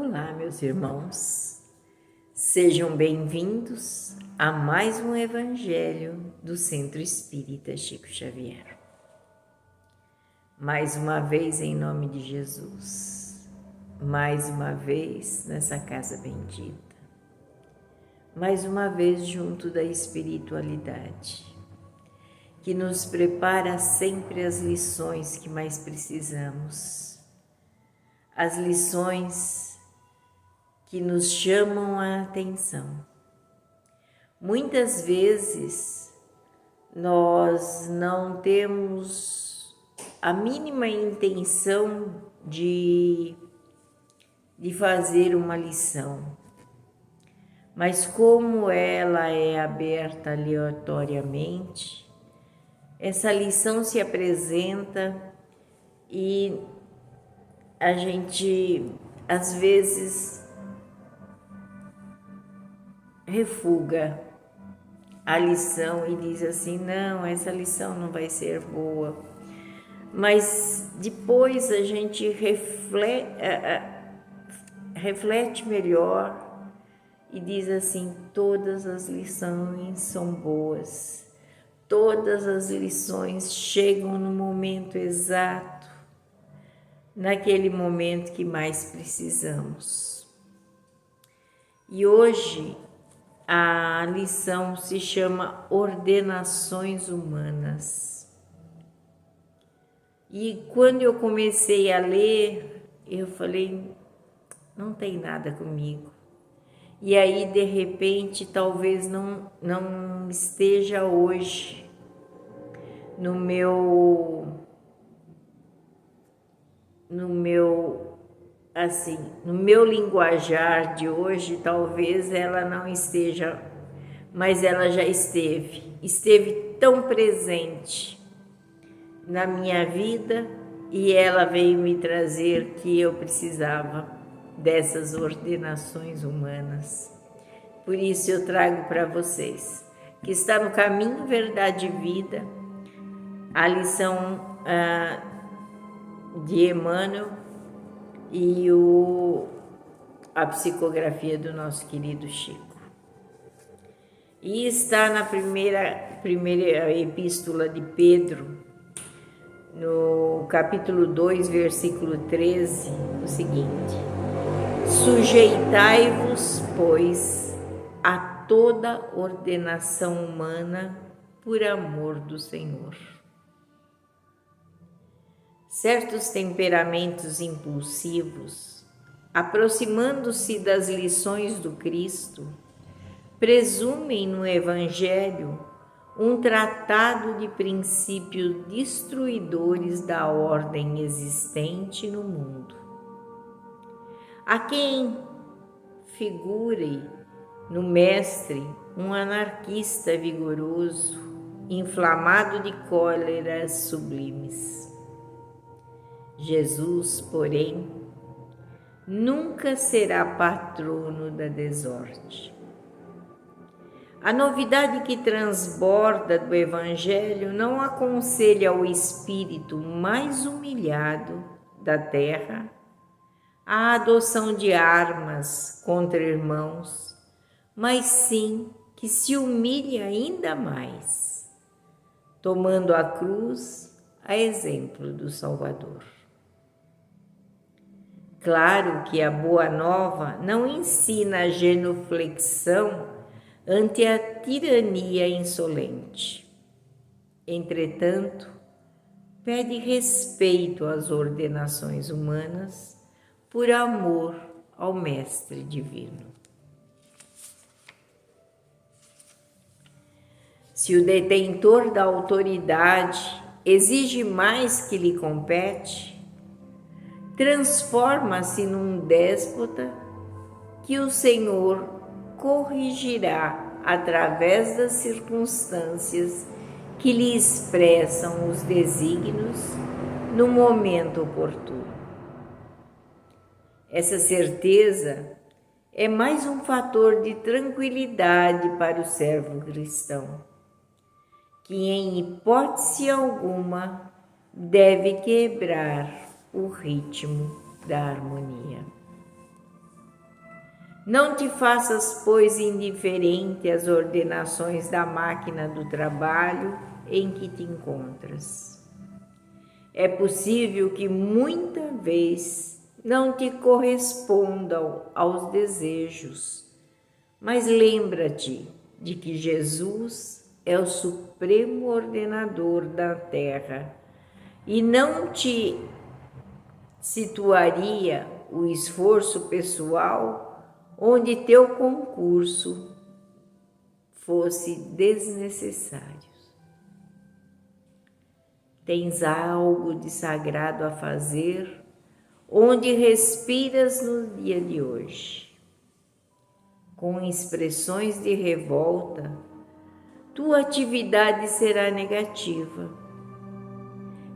Olá, meus irmãos, sejam bem-vindos a mais um Evangelho do Centro Espírita Chico Xavier. Mais uma vez em nome de Jesus, mais uma vez nessa casa bendita, mais uma vez junto da espiritualidade, que nos prepara sempre as lições que mais precisamos, as lições que nos chamam a atenção. Muitas vezes nós não temos a mínima intenção de fazer uma lição, mas como ela é aberta aleatoriamente, essa lição se apresenta e a gente às vezes refuga a lição e diz assim, não, essa lição não vai ser boa. Mas depois a gente reflete melhor e diz assim, todas as lições são boas, todas as lições chegam no momento exato, naquele momento que mais precisamos. E hoje a lição se chama Ordenações Humanas. E quando eu comecei a ler, eu falei, não tem nada comigo. E aí, de repente, talvez não esteja hoje no meu linguajar de hoje, talvez ela não esteja, mas ela já esteve tão presente na minha vida e ela veio me trazer que eu precisava dessas ordenações humanas. Por isso eu trago para vocês, que está no caminho, verdade e vida, a lição de Emmanuel e a psicografia do nosso querido Chico. E está na primeira epístola de Pedro, no capítulo 2, versículo 13, o seguinte: sujeitai-vos, pois, a toda ordenação humana por amor do Senhor. Certos temperamentos impulsivos, aproximando-se das lições do Cristo, presumem no Evangelho um tratado de princípios destruidores da ordem existente no mundo. Há quem figure no Mestre um anarquista vigoroso, inflamado de cóleras sublimes. Jesus, porém, nunca será patrono da desordem. A novidade que transborda do Evangelho não aconselha ao espírito mais humilhado da terra a adoção de armas contra irmãos, mas sim que se humilhe ainda mais, tomando a cruz a exemplo do Salvador. Claro que a Boa Nova não ensina a genuflexão ante a tirania insolente. Entretanto, pede respeito às ordenações humanas por amor ao Mestre Divino. Se o detentor da autoridade exige mais que lhe compete, transforma-se num déspota que o Senhor corrigirá através das circunstâncias que lhe expressam os desígnios no momento oportuno. Essa certeza é mais um fator de tranquilidade para o servo cristão, que em hipótese alguma deve quebrar o ritmo da harmonia. Não te faças, pois, indiferente às ordenações da máquina do trabalho em que te encontras. É possível que muita vez não te correspondam aos desejos, mas lembra-te de que Jesus é o supremo ordenador da terra e não te situaria o esforço pessoal onde teu concurso fosse desnecessário. Tens algo de sagrado a fazer onde respiras no dia de hoje. Com expressões de revolta, tua atividade será negativa.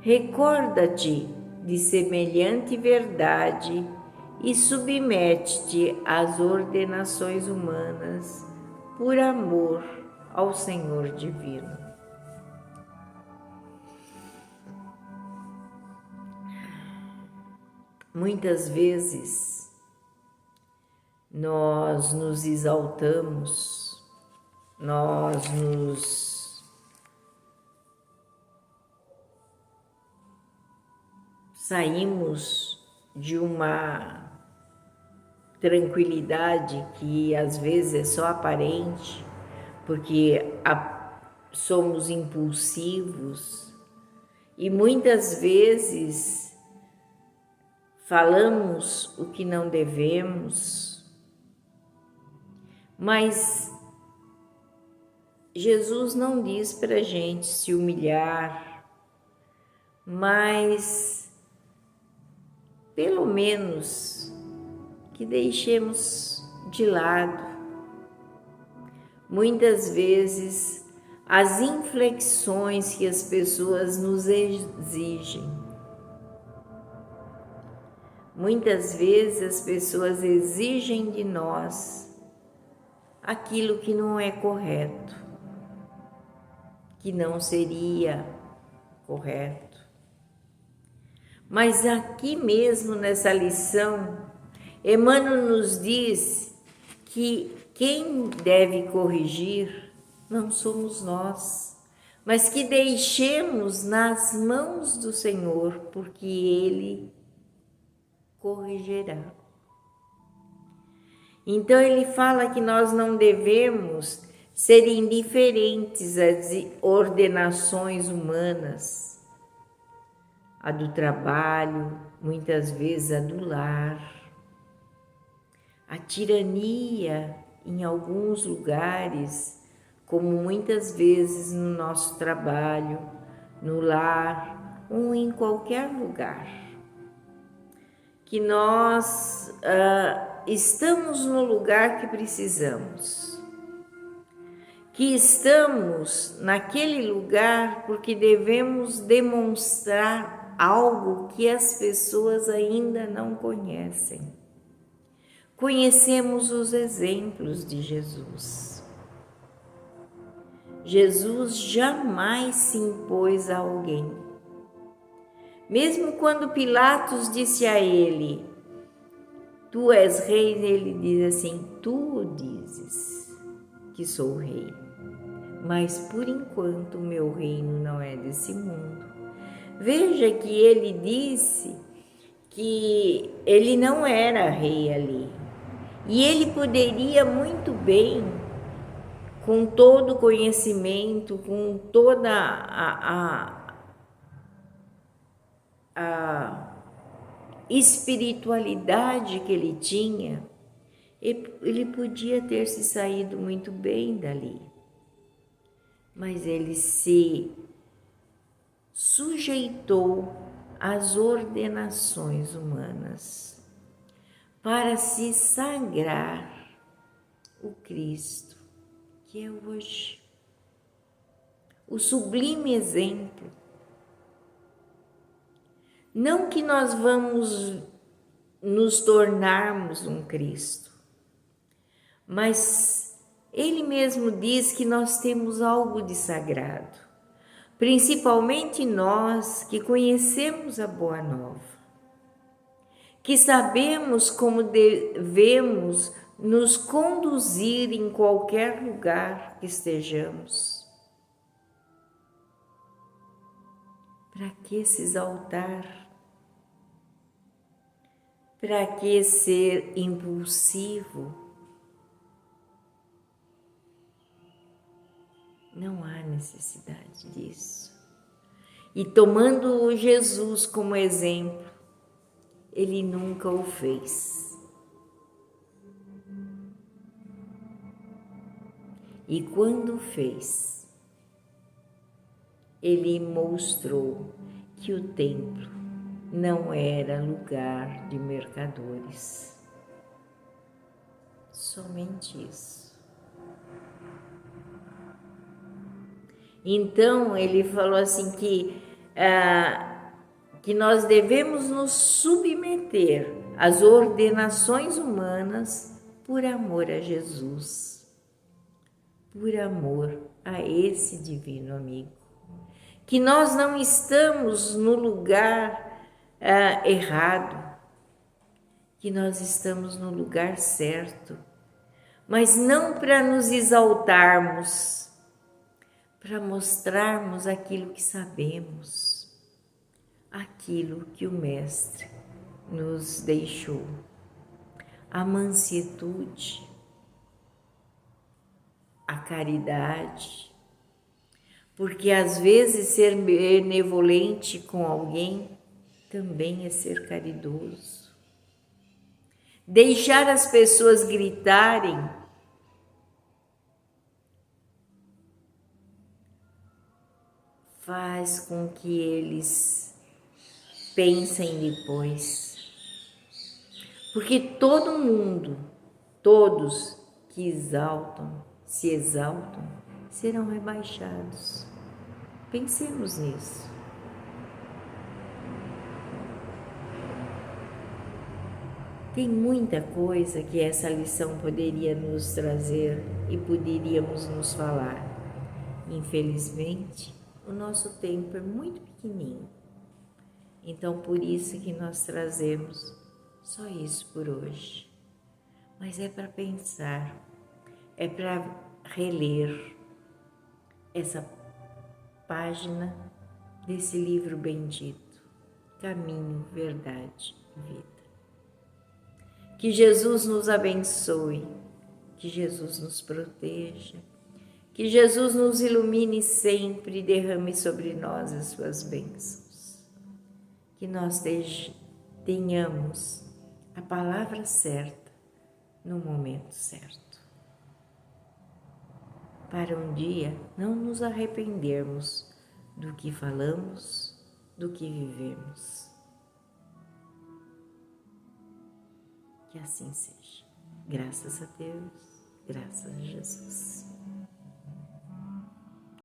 Recorda-te de semelhante verdade e submete-te às ordenações humanas por amor ao Senhor Divino. Muitas vezes nós nos exaltamos, nós nos saímos de uma tranquilidade que às vezes é só aparente, porque somos impulsivos e muitas vezes falamos o que não devemos, mas Jesus não diz para a gente se humilhar, mas pelo menos que deixemos de lado, muitas vezes, as inflexões que as pessoas nos exigem. Muitas vezes as pessoas exigem de nós aquilo que não é correto, que não seria correto. Mas aqui mesmo nessa lição, Emmanuel nos diz que quem deve corrigir não somos nós, mas que deixemos nas mãos do Senhor, porque Ele corrigirá. Então ele fala que nós não devemos ser indiferentes às ordenações humanas, a do trabalho, muitas vezes a do lar, a tirania em alguns lugares, como muitas vezes no nosso trabalho, no lar ou em qualquer lugar. Que nós estamos no lugar que precisamos, que estamos naquele lugar porque devemos demonstrar algo que as pessoas ainda não conhecem. Conhecemos os exemplos de Jesus. Jesus jamais se impôs a alguém. Mesmo quando Pilatos disse a ele, tu és rei, ele diz assim, tu dizes que sou rei, mas por enquanto o meu reino não é desse mundo. Veja que ele disse que ele não era rei ali, e ele poderia muito bem, com todo o conhecimento, com toda a espiritualidade que ele tinha, ele podia ter se saído muito bem dali. Mas ele se sujeitou às ordenações humanas para se sagrar o Cristo, que é hoje o sublime exemplo. Não que nós vamos nos tornarmos um Cristo, mas Ele mesmo diz que nós temos algo de sagrado, principalmente nós que conhecemos a Boa Nova, que sabemos como devemos nos conduzir em qualquer lugar que estejamos. Para que se exaltar? Para que ser impulsivo? Não há necessidade disso. E tomando Jesus como exemplo, ele nunca o fez. E quando fez, ele mostrou que o templo não era lugar de mercadores. Somente isso. Então ele falou assim que nós devemos nos submeter às ordenações humanas por amor a Jesus, por amor a esse divino amigo. Que nós não estamos no lugar errado, que nós estamos no lugar certo, mas não para nos exaltarmos, para mostrarmos aquilo que sabemos, aquilo que o Mestre nos deixou, a mansuetude, a caridade, porque às vezes ser benevolente com alguém também é ser caridoso. Deixar as pessoas gritarem faz com que eles pensem depois. Porque todo mundo, todos que se exaltam, serão rebaixados. Pensemos nisso. Tem muita coisa que essa lição poderia nos trazer e poderíamos nos falar. Infelizmente, o nosso tempo é muito pequenininho. Então, por isso que nós trazemos só isso por hoje. Mas é para pensar, é para reler essa página desse livro bendito, Caminho, Verdade e Vida. Que Jesus nos abençoe, que Jesus nos proteja, que Jesus nos ilumine sempre e derrame sobre nós as suas bênçãos. Que nós tenhamos a palavra certa no momento certo, para um dia não nos arrependermos do que falamos, do que vivemos. Que assim seja. Graças a Deus, graças a Jesus.